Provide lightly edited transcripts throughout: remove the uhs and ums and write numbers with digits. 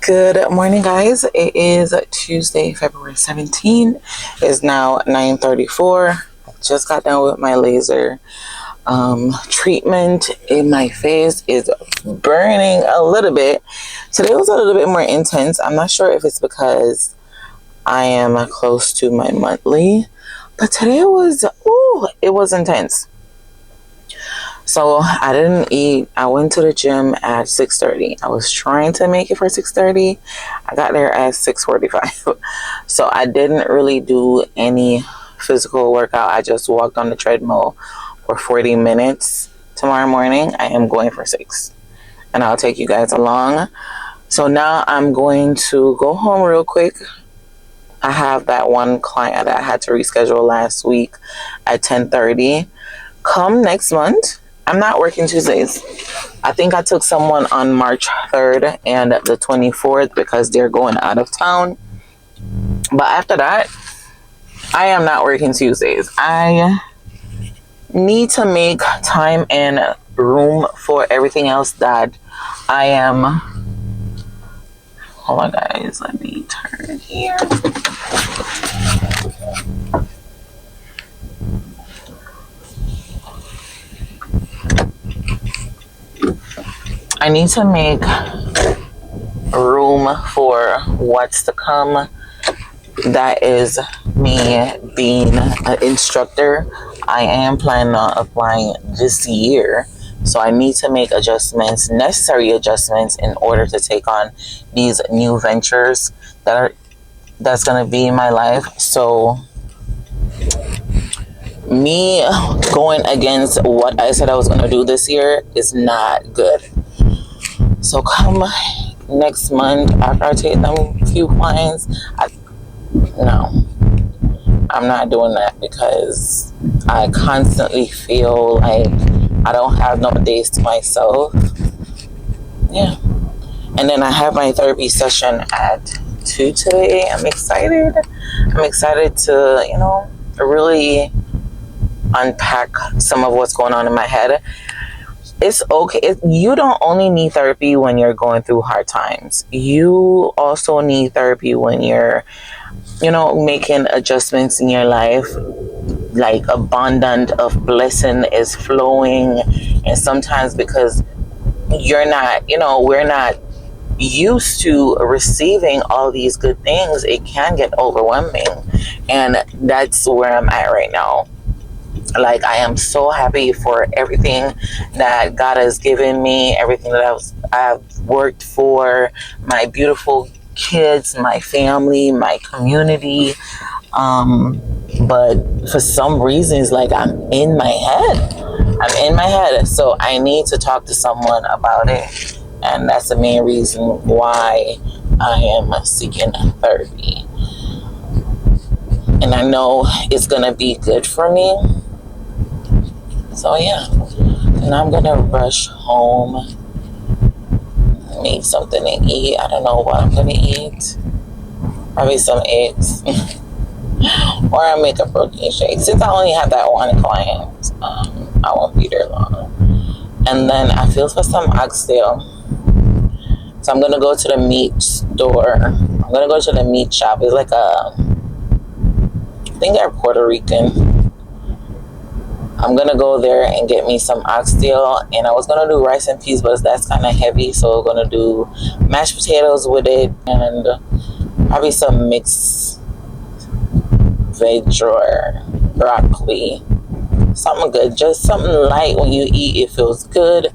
Good morning, guys. It is Tuesday, February 17th. It's now 9:34. I just got done with my laser treatment in my face. Is burning a little bit. Today was a little bit more intense. I'm not sure if it's because I am close to my monthly, but today it was intense. So I didn't eat. I went to the gym at 6:30. I was trying to make it for 6:30. I got there at 6:45. So I didn't really do any physical workout. I just walked on the treadmill for 40 minutes. Tomorrow morning, I am going for 6. And I'll take you guys along. So now I'm going to go home real quick. I have that one client that I had to reschedule last week at 10:30. Come next month, I'm not working Tuesdays. I think I took someone on March 3rd and the 24th because they're going out of town. But after that, I am not working Tuesdays. I need to make time and room for everything else that I am. Hold on, guys. Let me turn here. I need to make room for what's to come. That is me being an instructor. I am planning on applying this year. So I need to make necessary adjustments in order to take on these new ventures that's going to be in my life. So me going against what I said I was going to do this year is not good. So come next month, after I take them few clients, I'm not doing that because I constantly feel like I don't have no days to myself. Yeah. And then I have my therapy session at 2 today. I'm excited. I'm excited to, really unpack some of what's going on in my head. It's okay. You don't only need therapy when you're going through hard times. You also need therapy when you're, making adjustments in your life. Like abundant of blessing is flowing. And sometimes because we're not used to receiving all these good things, it can get overwhelming. And that's where I'm at right now. Like, I am so happy for everything that God has given me, everything that I've worked for, my beautiful kids, my family, my community. But for some reasons, like, I'm in my head. So I need to talk to someone about it. And that's the main reason why I am seeking therapy. And I know it's going to be good for me. So yeah, and I'm gonna rush home, make something to eat. I don't know what I'm gonna eat. Probably some eggs, or I'll make a protein shake. Since I only have that one client, I won't be there long. And then I feel for some oxtail, so I'm gonna go to the meat store. I'm gonna go to the meat shop. It's like I think they're Puerto Rican. I'm going to go there and get me some oxtail. And I was going to do rice and peas, but that's kind of heavy. So we're going to do mashed potatoes with it. And probably some mixed veg or broccoli. Something good. Just something light. When you eat, it feels good.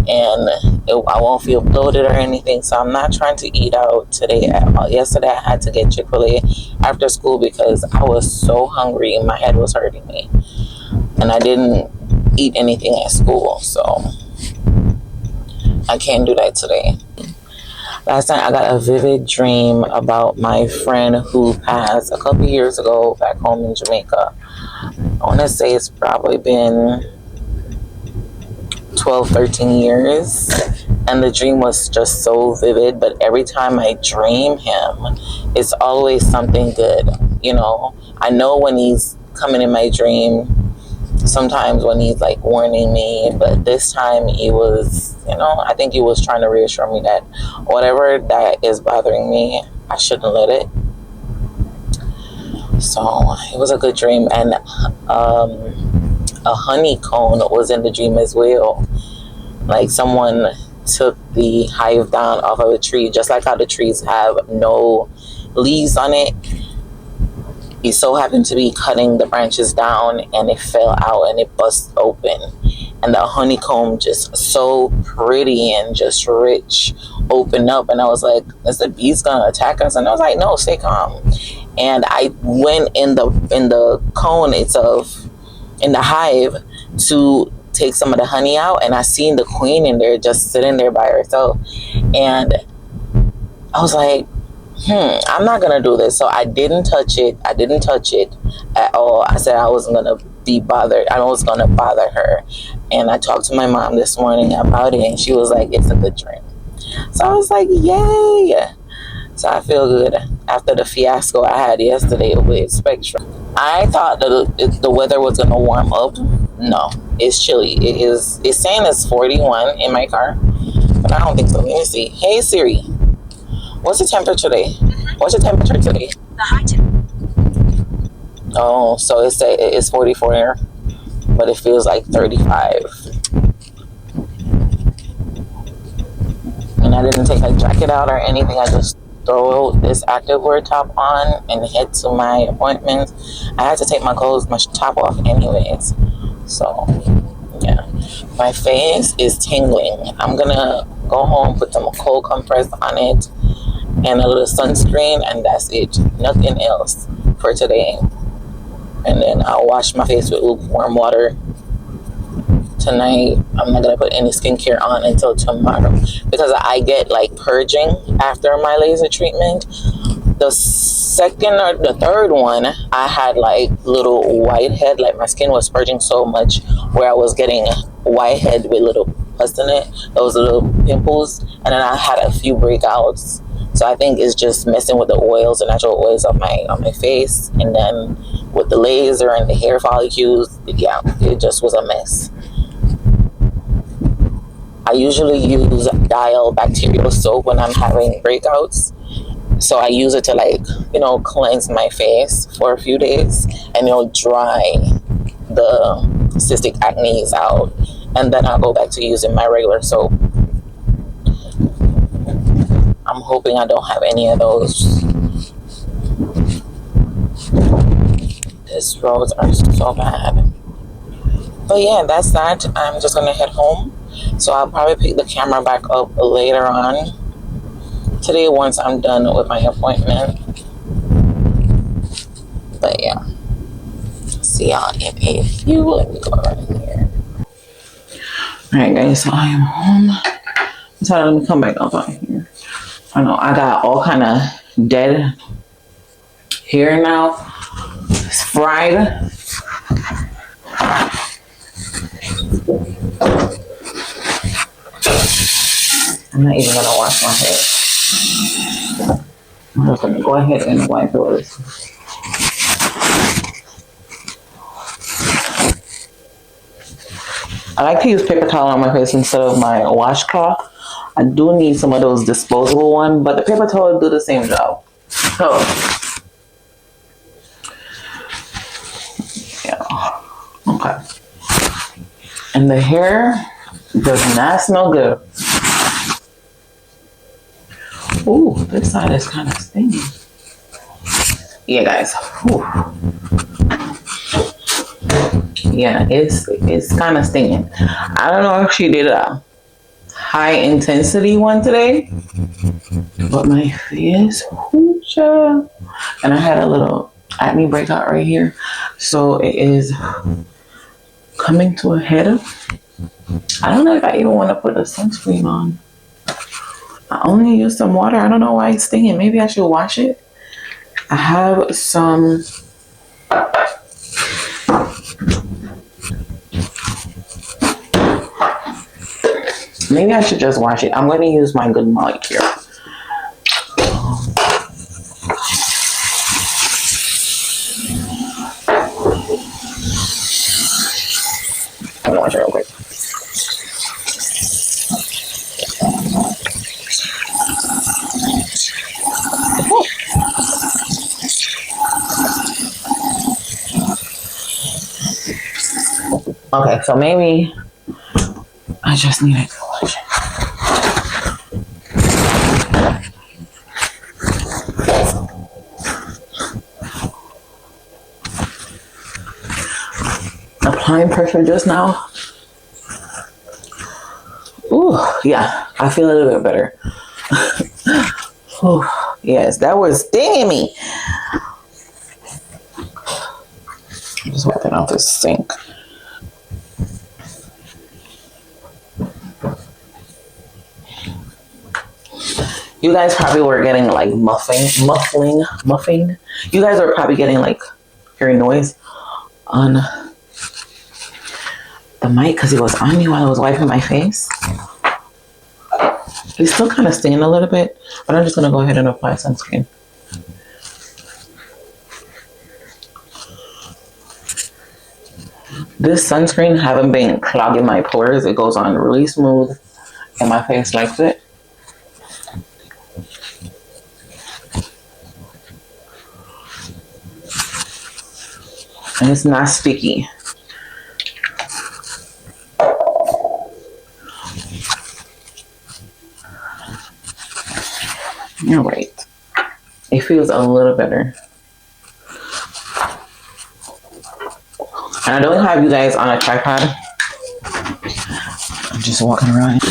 And I won't feel bloated or anything. So I'm not trying to eat out today at all. Yesterday I had to get Chick-fil-A after school because I was so hungry and my head was hurting me. And I didn't eat anything at school, so I can't do that today. Last night I got a vivid dream about my friend who passed a couple years ago back home in Jamaica. I want to say it's probably been 12, 13 years. And the dream was just so vivid. But every time I dream him, it's always something good. I know when he's coming in my dream, sometimes when he's like warning me, but this time he was, I think he was trying to reassure me that whatever that is bothering me, I shouldn't let it. So it was a good dream. And a honeycomb was in the dream as well. Like someone took the hive down off of a tree, just like how the trees have no leaves on it. He so happened to be cutting the branches down, and it fell out and it bust open. And the honeycomb, just so pretty and just rich, opened up. And I was like, is the bees gonna attack us? And I was like, no, stay calm. And I went in the cone itself, in the hive, to take some of the honey out, and I seen the queen in there just sitting there by herself. And I was like, I'm not gonna do this. So I didn't touch it at all. I said I wasn't gonna be bothered. I was gonna bother her. And I talked to my mom this morning about it, and she was like, it's a good dream. So I was like, yay. So I feel good after the fiasco I had yesterday with Spectrum. I thought that the weather was gonna warm up. No, it's chilly. It's saying it's 41 in my car, but I don't think so. Let me see. Hey Siri, what's the temperature today? What's the temperature today? The high temperature. Oh, so it's 44 here, but it feels like 35. And I didn't take a jacket out or anything. I just throw this activewear top on and head to my appointment. I had to take my top off anyways. So yeah, my face is tingling. I'm gonna go home, put some cold compress on it and a little sunscreen, and that's it. Nothing else for today. And then I'll wash my face with lukewarm water tonight. I'm not gonna put any skincare on until tomorrow, because I get like purging after my laser treatment. The second or the third one, I had like little whitehead, like my skin was purging so much where I was getting whitehead with little pus in it, those little pimples, and then I had a few breakouts. So I think it's just messing with the oils, the natural oils on my face, and then with the laser and the hair follicles, yeah, it just was a mess. I usually use Dial bacterial soap when I'm having breakouts. So I use it to cleanse my face for a few days, and it'll dry the cystic acne out. And then I'll go back to using my regular soap. I'm hoping I don't have any of those. These roads are so bad. But yeah, that's that. I'm just gonna head home. So I'll probably pick the camera back up later on today once I'm done with my appointment. But yeah, see y'all in a few. Let me go right here. Alright guys, so I am home. So let me come back up on here. I know I got all kind of dead hair now. It's fried. I'm not even gonna wash my hair. I'm just gonna go ahead and wipe it with this. I like to use paper towel on my face instead of my washcloth. I do need some of those disposable ones, but the paper towel do the same job. So yeah, okay. And the hair does not smell good. Ooh, this side is kind of stingy. Yeah, guys. Ooh. Yeah, it's kind of stinging. I don't know if she did a high intensity one today, but my face, and I had a little acne breakout right here, so it is coming to a head. I don't know if I even want to put a sunscreen on. I only used some water. I don't know why it's stinging. Maybe I should wash it. I have some maybe I should just wash it. I'm going to use my Good Molecule. I'm gonna wash it real quick. Okay, so maybe I just need to wash it. Applying pressure just now. Ooh, yeah, I feel a little bit better. Ooh, yes, that was stinging me. I'm just wiping off this sink. You guys probably were getting like muffling. You guys are probably getting like hearing noise on the mic because it was on me while I was wiping my face. It's still kind of stinging a little bit, but I'm just going to go ahead and apply sunscreen. This sunscreen haven't been clogging my pores. It goes on really smooth and my face likes it. And it's not sticky. All right. It feels a little better. And I don't have you guys on a tripod. I'm just walking around.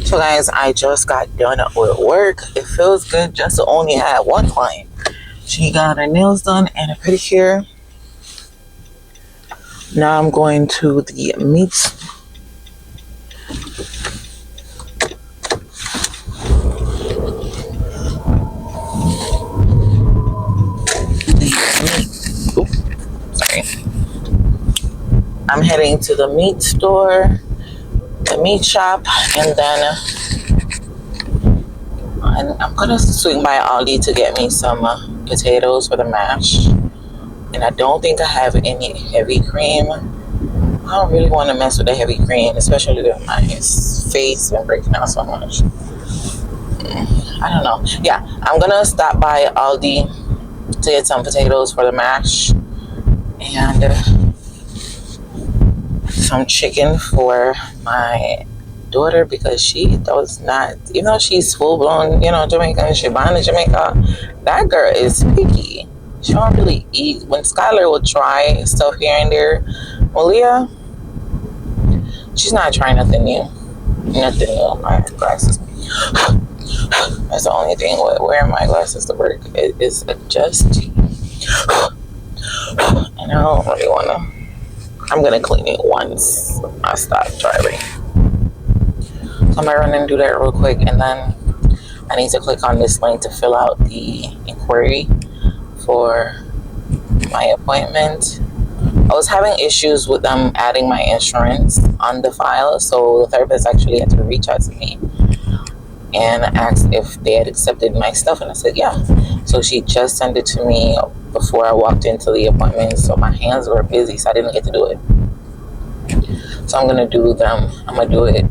So guys, I just got done with work. It feels good just to only have one client. She got her nails done and a pedicure. Now I'm going to the meat. I'm heading to the meat store, the meat shop, and then I'm gonna swing by Aldi to get me some potatoes for the mash. And I don't think I have any heavy cream. I don't really want to mess with the heavy cream, especially with my face been breaking out so much. I don't know. Yeah, I'm gonna stop by Aldi to get some potatoes for the mash and some chicken for my daughter because she does not, even though she's full blown, Jamaican, she born in Jamaica, that girl is picky. She don't really eat. When Skylar will try stuff here and there, Malia, she's not trying nothing new. Nothing new. My glasses. That's the only thing with wearing my glasses to work. It is adjusting. And I don't really want to. I'm going to clean it once I stop driving. So I'm going to run and do that real quick. And then I need to click on this link to fill out the inquiry for my appointment. I was having issues with them adding my insurance on the file. So the therapist actually had to reach out to me and asked if they had accepted my stuff. And I said, yeah. So she just sent it to me before I walked into the appointment. So my hands were busy, so I didn't get to do it. So I'm going to do them. I'm going to do it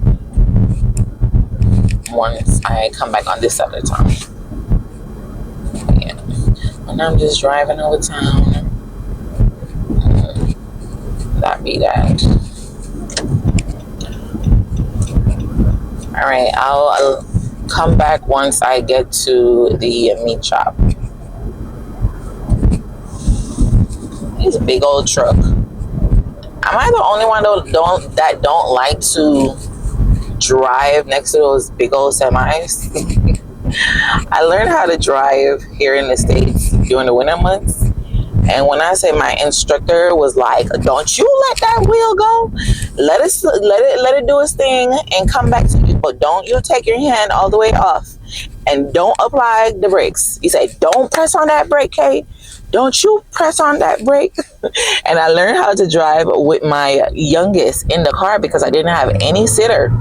once I come back on this side of the town. Yeah. And I'm just driving over town. That be that. All right. I'll come back once I get to the meat shop. It's a big old truck. Am I the only one that don't like to drive next to those big old semis? I learned how to drive here in the States during the winter months. And when I say my instructor was like, don't you let that wheel go. Let it do its thing and come back to you. But don't you take your hand all the way off. And don't apply the brakes. He said, don't press on that brake, Kate. Don't you press on that brake. And I learned how to drive with my youngest in the car because I didn't have any sitter.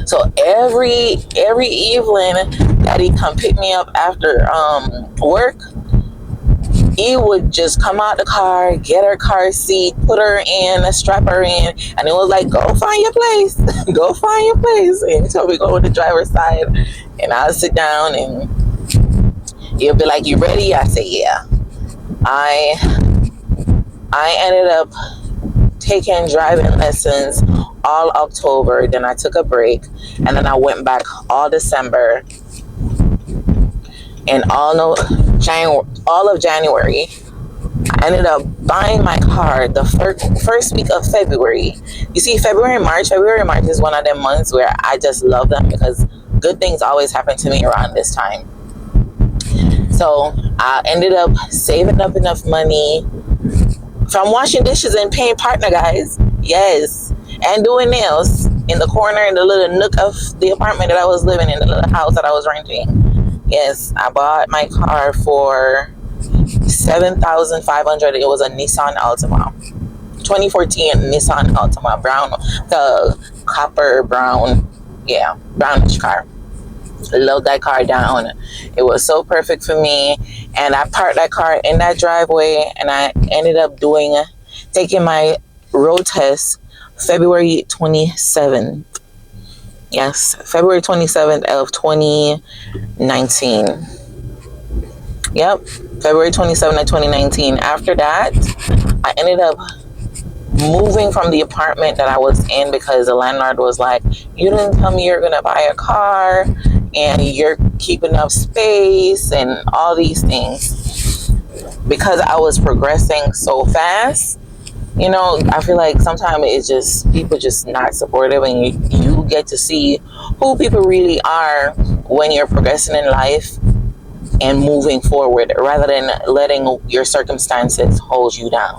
So every evening, Daddy come pick me up after work. he would just come out the car, get her car seat, put her in, strap her in, and it was like, go find your place. Go find your place. And so we go to the driver's side, and I'll sit down, and he'll be like, you ready? I say, yeah. I ended up taking driving lessons all October. Then I took a break, and then I went back all December and all of January. I ended up buying my car the first week of February. You see, February and March is one of them months where I just love them because good things always happen to me around this time. So I ended up saving up enough money from washing dishes and paying partner, guys. Yes. And doing nails in the corner, in the little nook of the apartment that I was living in, the little house that I was renting. Yes, I bought my car for $7,500. It was a Nissan Altima, 2014 Nissan Altima, brown, the copper brown, yeah, brownish car. Load that car down. It was so perfect for me, and I parked that car in that driveway, and I ended up taking my road test February 27th. Yes, February 27th of 2019. Yep, February 27th of 2019. After that, I ended up moving from the apartment that I was in because the landlord was like, you didn't tell me you're going to buy a car and you're keeping up space and all these things. Because I was progressing so fast, you know, I feel like sometimes it's just people just not supportive, and you get to see who people really are when you're progressing in life and moving forward rather than letting your circumstances hold you down.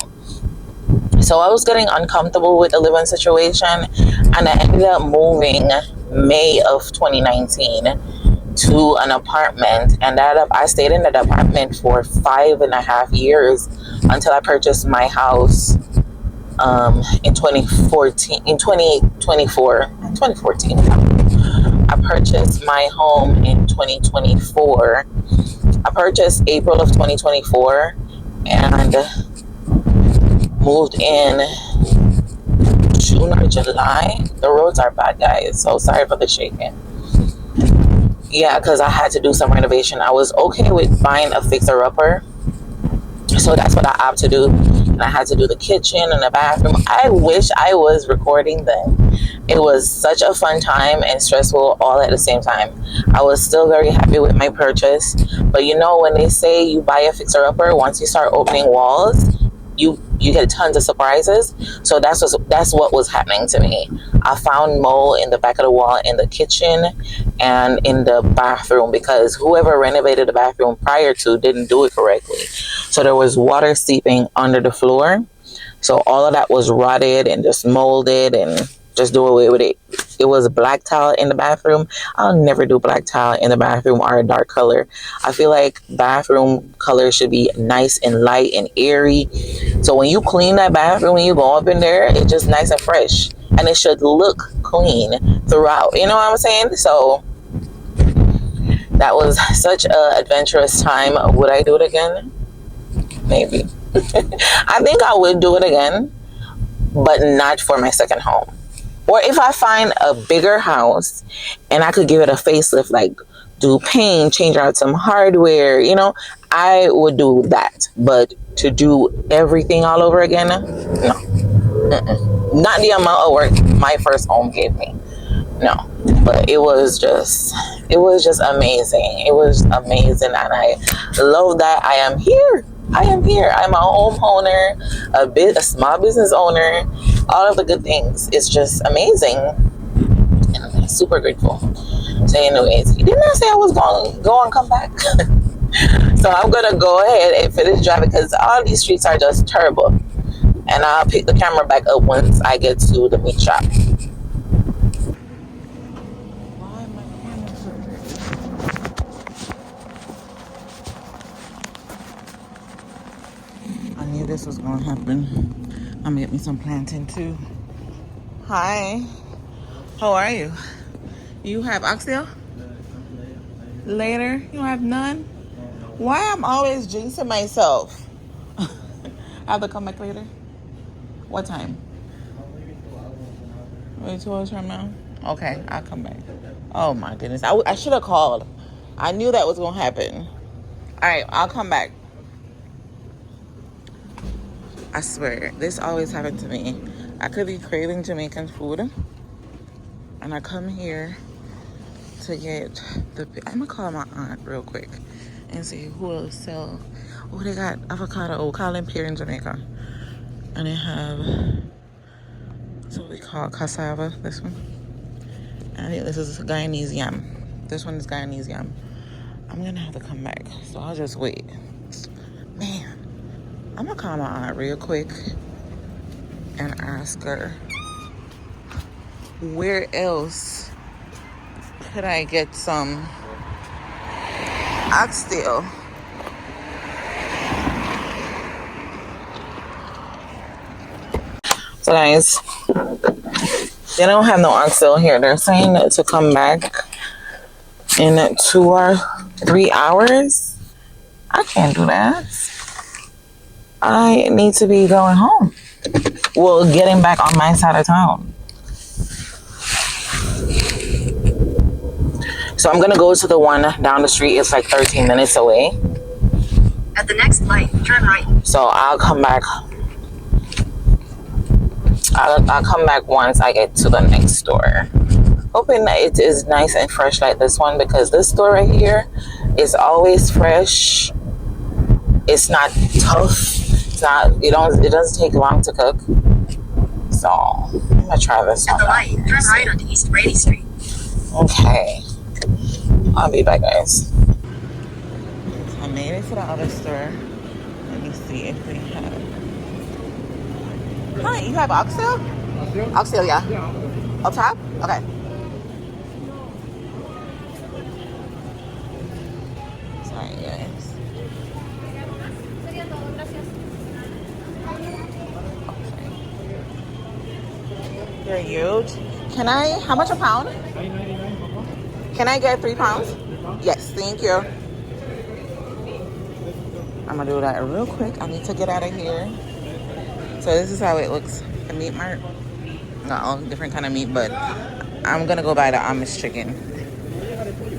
So I was getting uncomfortable with the living situation, and I ended up moving May of 2019 to an apartment, and I stayed in that apartment for 5.5 years until I purchased my house in 2014. I purchased my home in 2024. I purchased April of 2024 and moved in June or July. The roads are bad, guys, so sorry for the shaking. Yeah, because I had to do some renovation. I was okay with buying a fixer-upper, so that's what I opted to do. And I had to do the kitchen and the bathroom. I wish I was recording then. It was such a fun time and stressful all at the same time. I was still very happy with my purchase. But you know, when they say you buy a fixer-upper, once you start opening walls, you get tons of surprises. So that's what was happening to me. I found mold in the back of the wall in the kitchen and in the bathroom because whoever renovated the bathroom prior to didn't do it correctly. So there was water seeping under the floor. So all of that was rotted and just molded, and just do away with it. It was black tile in the bathroom. I'll never do black tile in the bathroom or a dark color. I feel like bathroom color should be nice and light and airy. So when you clean that bathroom, when you go up in there, it's just nice and fresh. And it should look clean throughout. You know what I'm saying? So that was such an adventurous time. Would I do it again? Maybe. I think I would do it again, but not for my second home. Or if I find a bigger house and I could give it a facelift, like do paint, change out some hardware, you know, I would do that. But to do everything all over again, no. Not the amount of work my first home gave me. No. But it was just amazing. It was amazing, and I love that I am here. I'm a homeowner, a small business owner, all of the good things. It's just amazing, and I'm super grateful. So anyways, didn't I say I was going to go and come back? So I'm going to go ahead and finish driving because all these streets are just terrible. And I'll pick the camera back up once I get to the meat shop. I knew this was going to happen. I'm going to get me some plantain too. Hi. How are you? You have oxtail? Later? You don't have none? Why I'm always jinxing myself? I have to come back later. What time? Wait, 2 hours from now? Okay, I'll come back. Oh my goodness. I should have called. I knew that was going to happen. All right, I'll come back. I swear, this always happened to me. I could be craving Jamaican food, and I come here to get the... I'm going to call my aunt real quick and see who will sell... Oh, they got avocado. Oh, Colin Pier in Jamaica. And they have... That's what we call cassava, this one. I think this is Guyanese yam. This one is Guyanese yam. I'm gonna have to come back, so I'll just wait. Man, I'm gonna call my aunt real quick and ask her where else could I get some oxtail. So guys, they don't have no oxtail here. They're saying that to come back in 2 or 3 hours. I can't do that. I need to be going home. Well, getting back on my side of town. So I'm gonna go to the one down the street. It's like 13 minutes away. At the next light, turn right. So I'll come back. I'll come back once I get to the next store. Hoping that it is nice and fresh like this one, because this store right here is always fresh. It's not tough. It's not. It doesn't take long to cook. So I'm gonna try this one. At the light, turn right onto East Brady Street. Okay. I'll be back, guys. I made it to the other store. Let me see if they have. Hi, you have oxtail? Oxtail, yeah. Up top? Okay. Sorry, guys. Okay. They're huge. Can I, how much a pound? Can I get 3 pounds? Yes, thank you. I'm gonna do that real quick. I need to get out of here. So this is how it looks. The meat mart. Got all different kind of meat, but I'm gonna go buy the Amish chicken.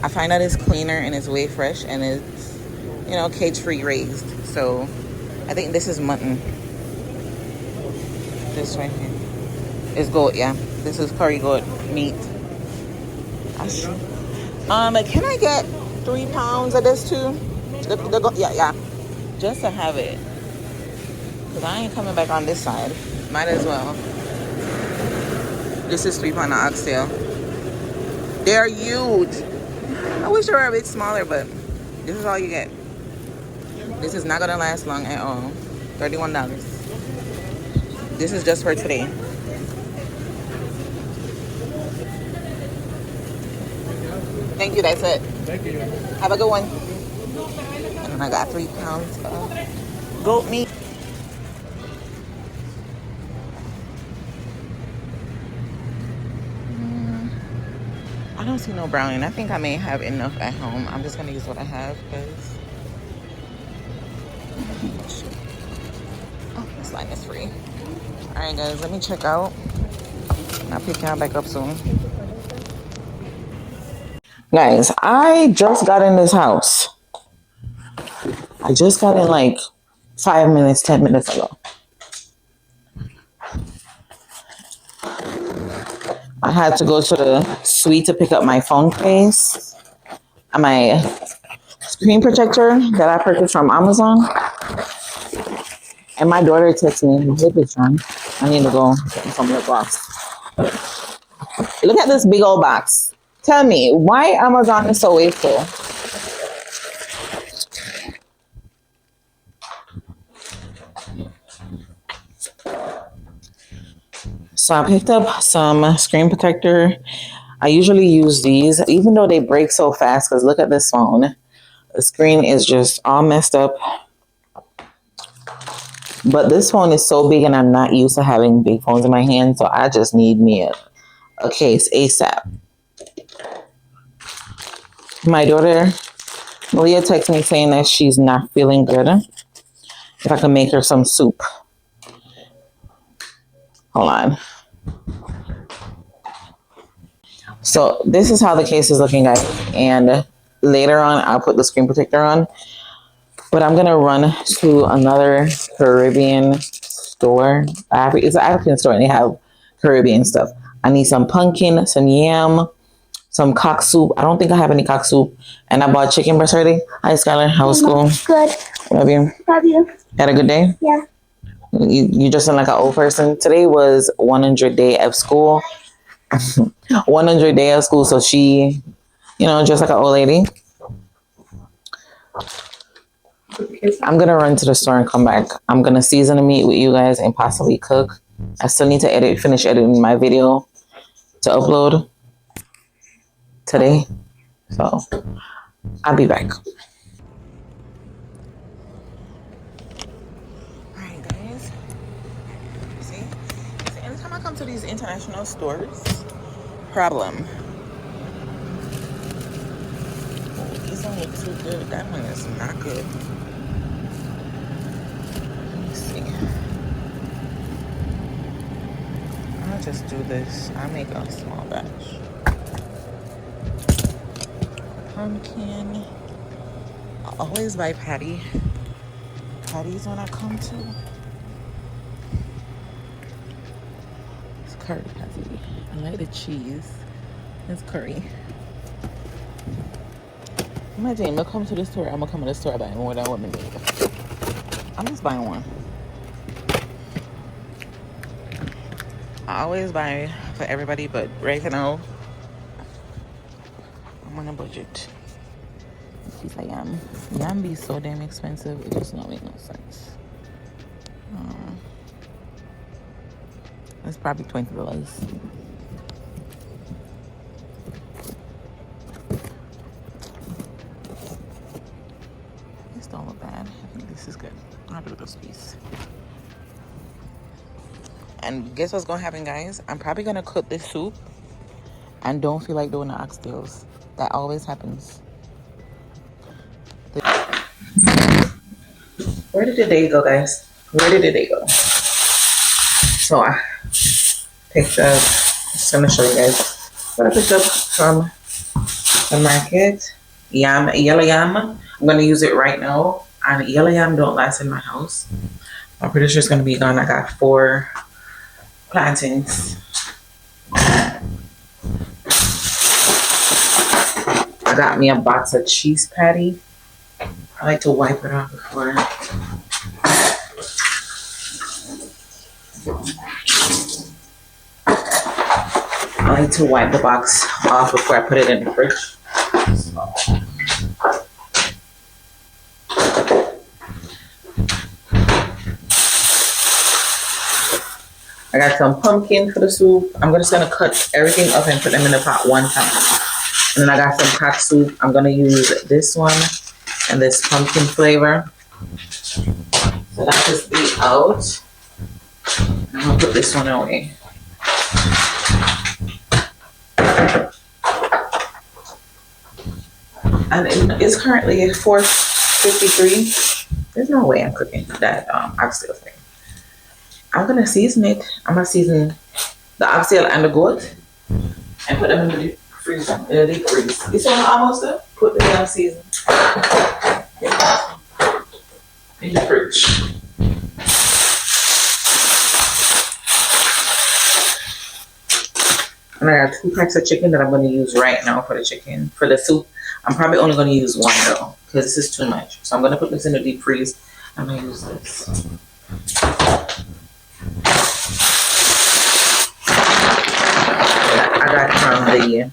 I find that it's cleaner and it's way fresh, and it's, you know, cage-free raised. So I think this is mutton. This right here is goat, yeah. This is curry goat meat. Can I get 3 pounds of this too? Yeah. Just to have it. Because I ain't coming back on this side. Might as well. This is 3 pounds of oxtail. They're huge. I wish they were a bit smaller, but this is all you get. This is not going to last long at all. $31. This is just for today. Thank you, that's it. Thank you. Have a good one. And I got 3 pounds of goat meat. I don't see no browning. I think I may have enough at home. I'm just gonna use what I have because this line is free. Alright guys, let me check out. I'll pick y'all back up soon. Guys, I just got in this house. I just got in like 5 minutes, 10 minutes ago. I had to go to the suite to pick up my phone case and my screen protector that I purchased from Amazon. And my daughter texted me, my lip is dry. I need to go get some lip gloss. Look at this big old box. Tell me, why Amazon is so wasteful? So I picked up some screen protector. I usually use these, even though they break so fast, because look at this phone. The screen is just all messed up. But this phone is so big and I'm not used to having big phones in my hand, so I just need me a case ASAP. My daughter, Malia, texted me saying that she's not feeling good. if I can make her some soup. Hold on. So this is how the case is looking, guys. And later on, I'll put the screen protector on. But I'm going to run to another Caribbean store. It's an African store, and they have Caribbean stuff. I need some pumpkin, some yam, some cock soup. I don't think I have any cock soup. And I bought chicken breast already. Hi, Skylar. How was school? Good. Love you. Love you. Had a good day? Yeah. You just sound like an old person. Today was 100 day of school. 100 day of school. So she, just like an old lady. I'm going to run to the store and come back. I'm going to season the meat with you guys and possibly cook. I still need to finish editing my video to upload today. So I'll be back. Alright, guys. See, anytime I come to these international stores, problem. Oh, these don't look too good. That one is not good. Let me see. I'll just do this. I'll make a small batch. Pumpkin. I always buy patties when I come to. It's curry patty. I like the cheese. It's curry. Imagine, I'm gonna come to the store. I'm gonna come to the store buying more than what I need. I'm just buying one. I always buy for everybody, but right now, I'm on a budget. She's like, yam be so damn expensive, it does not make no sense. It's probably $20. This don't look bad. I think this is good. I'll do this piece. And guess what's gonna happen, guys? I'm probably gonna cook this soup and don't feel like doing the oxtails. That always happens. Where did the day go, guys? Where did the day go? So I picked up, just gonna show you guys what I picked up from the market. Yam, yellow yam. I'm gonna use it right now. And yellow yam don't last in my house. I'm pretty sure it's gonna be gone. I got 4 plantains. I got me a box of cheese patty. I like to wipe it off before. I like to wipe the box off before I put it in the fridge. So. I got some pumpkin for the soup. I'm just gonna cut everything up and put them in the pot one time. And then I got some cock soup. I'm gonna use this one and this pumpkin flavor. So that just be out. I'm gonna put this one away. And it's currently 4:53. There's no way I'm cooking that oxtail thing. I'm gonna season it. I'm gonna season the oxtail and the goat and put them in the freezer, in the deep freeze. This one almost done. Put the damn season in the fridge. And I got 2 packs of chicken that I'm gonna use right now for the chicken. For the soup, I'm probably only gonna use 1 though, because this is too much. So I'm gonna put this in the deep freeze. I'm gonna use this. I got from the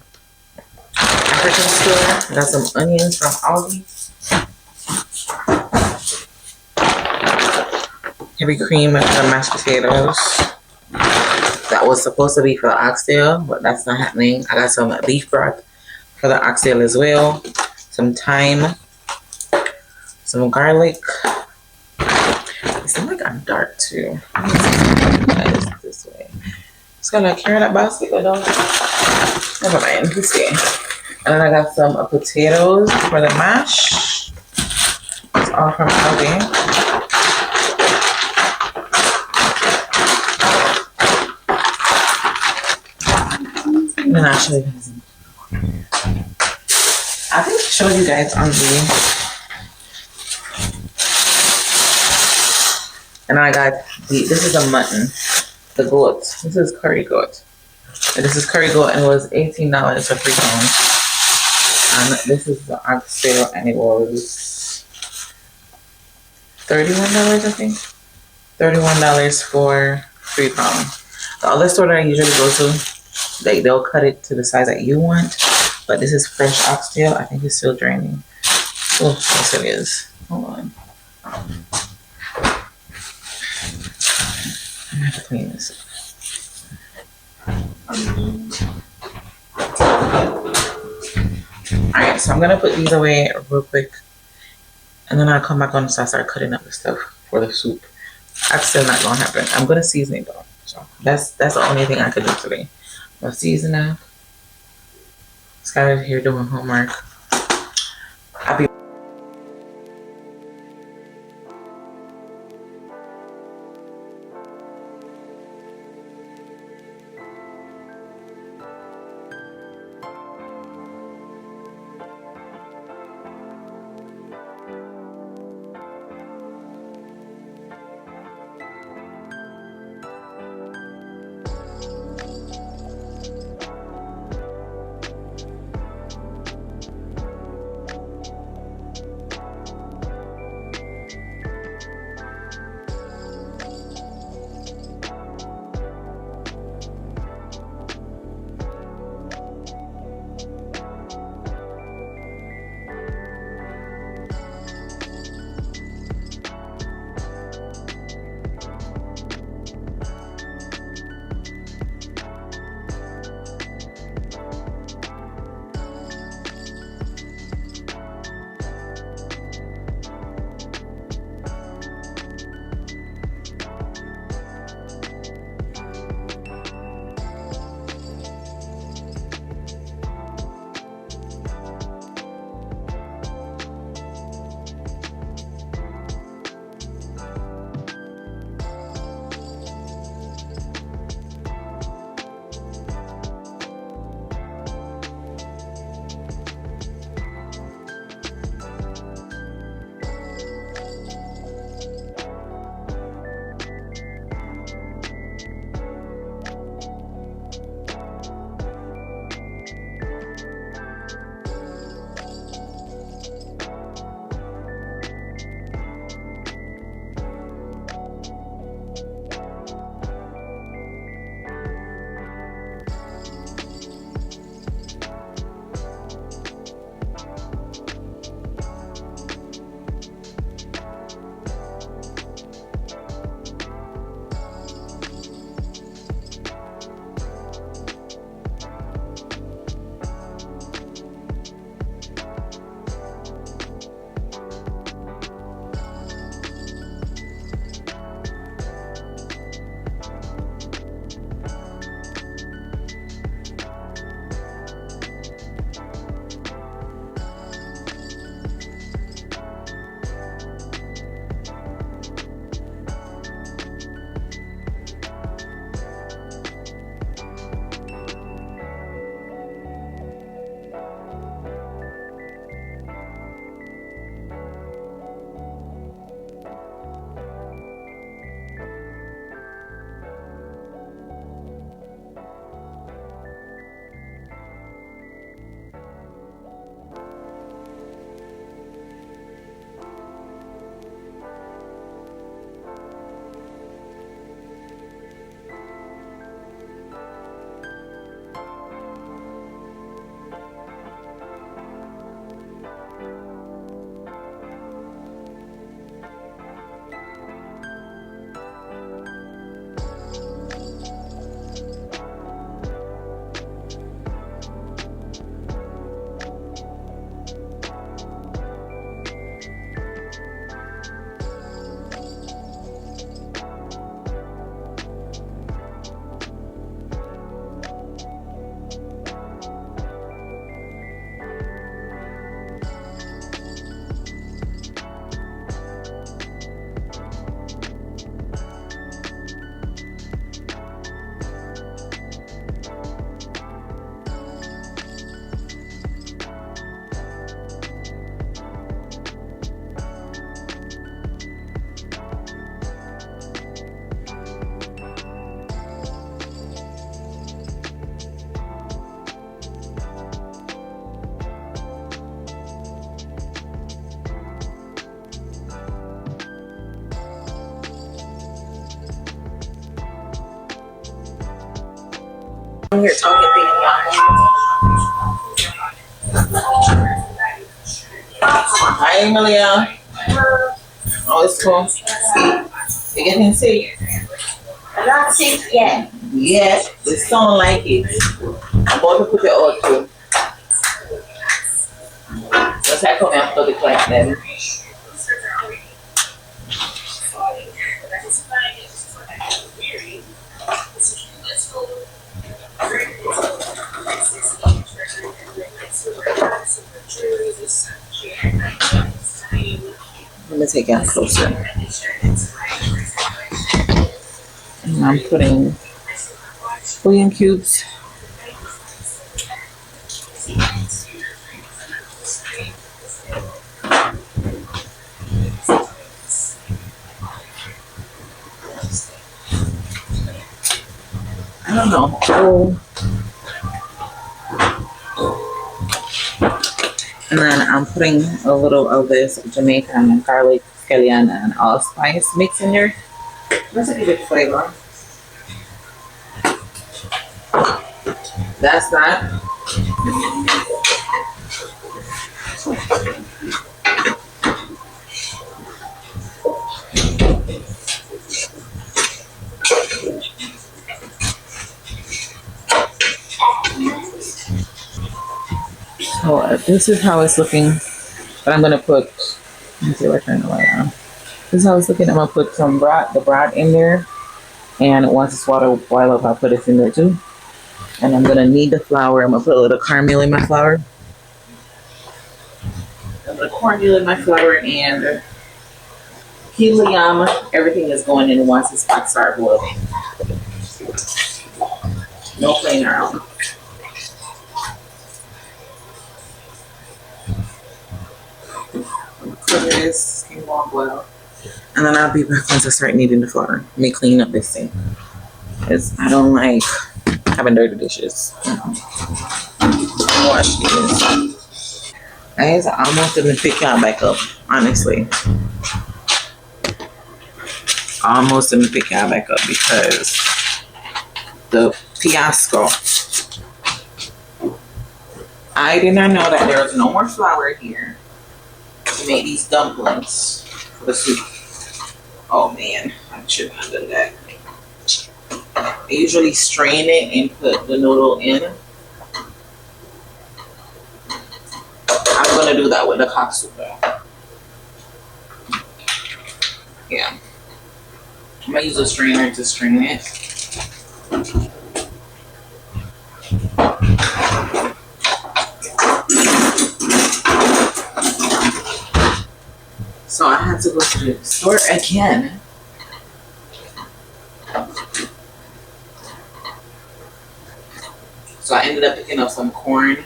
African store. I got some onions from Aldi. Heavy cream and some mashed potatoes. That was supposed to be for the oxtail, but that's not happening. I got some beef broth for the oxtail as well. Some thyme. Some garlic. It seems like I'm dark too. This way. Just gonna carry that basket or don't? Never mind. Let's see. And then I got some potatoes for the mash. It's all from Aldi. mean, I'll show you guys. I think I showed you guys on the. And I got this is a mutton, the goat. This is curry goat. And this is curry goat, and it was $18 for 3 pounds. And this is the oxtail, and it was $31, I think. $31 for 3 pounds. The other store that I usually go to, they'll cut it to the size that you want. But this is fresh oxtail. I think it's still draining. Oh, yes it is. Hold on. I have to clean this. Alright, so I'm gonna put these away real quick, and then I'll come back on and start cutting up the stuff for the soup. That's still not gonna happen. I'm gonna season it though. So that's the only thing I could do today. I'm gonna season it. Skylar's here doing homework. I'll be I'm here talking to y'all. Hi, Emilia. Oh, it's cool. You getting sick? I'm not sick yet. Yes, it sounds like it. I'm about to put it out too. Let's have come after the class then. Let me take it closer. And I'm putting bouillon cubes. I don't know. Oh. And then I'm putting a little of this Jamaican garlic, scallion, and allspice mix in there. That's a good flavor. That's that. So this is how it's looking. But I'm gonna put. Let me see if I turn the light on. This is how it's looking. I'm gonna put some the broth in there, and once it's water boil up, I'll put it in there too. And I'm gonna knead the flour. I'm gonna put a little cornmeal in my flour. A little cornmeal in my flour and kilo yam. Everything is going in once it's hot start boiling. No playing around. Cover this and warm boil. And then I'll be back once I start kneading the flour. Let me clean up this thing. Because I don't like having dirty dishes. Wash these. Guys, I almost didn't pick y'all back up, honestly. I almost didn't pick y'all back up because the fiasco. I did not know that there was no more flour here to make these dumplings for the soup. Oh man, I should have done that. I usually strain it and put the noodle in. I'm gonna do that with the katsu though. Yeah. I'm gonna use a strainer to strain it. So I had to go to the store again. So I ended up picking up some corn.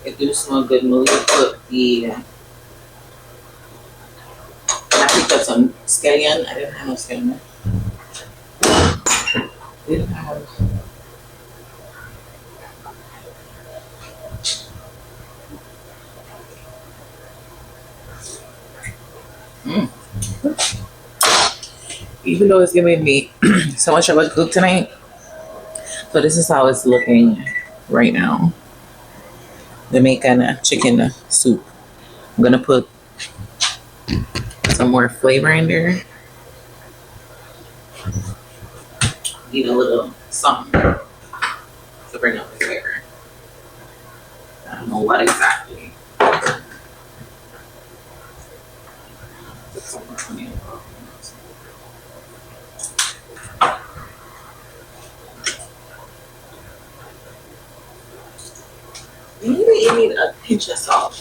It do smell good. Malia put the. And I picked up some scallion. I didn't have no scallion. Didn't have. Even though it's giving me so much of a cook tonight, so this is how it's looking right now. Jamaican chicken soup. I'm gonna put some more flavor in there. Need a little something to bring up the flavor. I don't know what exactly. Put some more onion. Maybe you need a pinch of salt.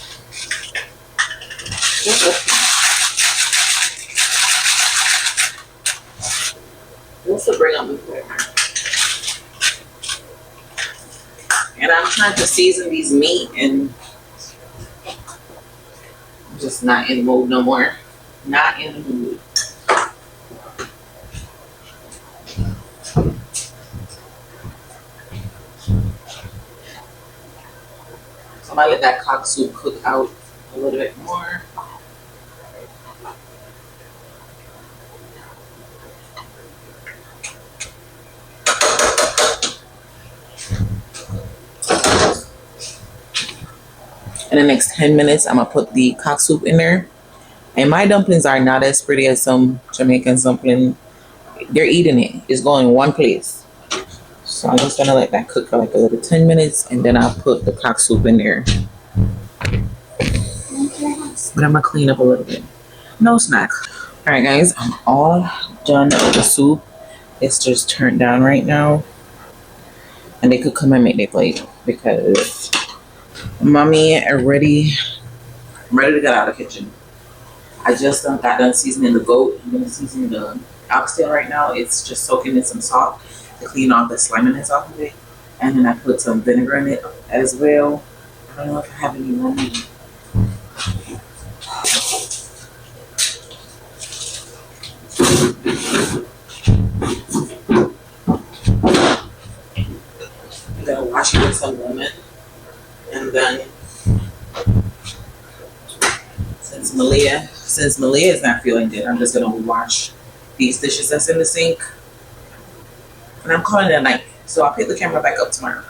This will bring up the flavor. And I'm trying to season these meat and I'm just not in the mood no more. Not in the mood. So I might let that cock soup cook out a little bit more. In the next 10 minutes, I'm gonna put the cock soup in there. And my dumplings are not as pretty as some Jamaican dumpling. They're eating it. It's going in one place. So I'm just gonna let that cook for like a little 10 minutes, and then I'll put the cock soup in there. But I'm gonna clean up a little bit. No snack. All right, guys, I'm all done with the soup. It's just turned down right now, and they could come and make their plate because mommy are ready. I'm ready to get out of the kitchen. I just got done seasoning the goat. I'm gonna season the oxtail right now. It's just soaking in some salt to clean off the sliminess off of it, and then I put some vinegar in it as well. I don't know if I have any room. I'm gonna wash it with some lemon, and then since Malia is not feeling good, I'm just gonna wash these dishes that's in the sink, and I'm calling it a night. So I'll pick the camera back up tomorrow.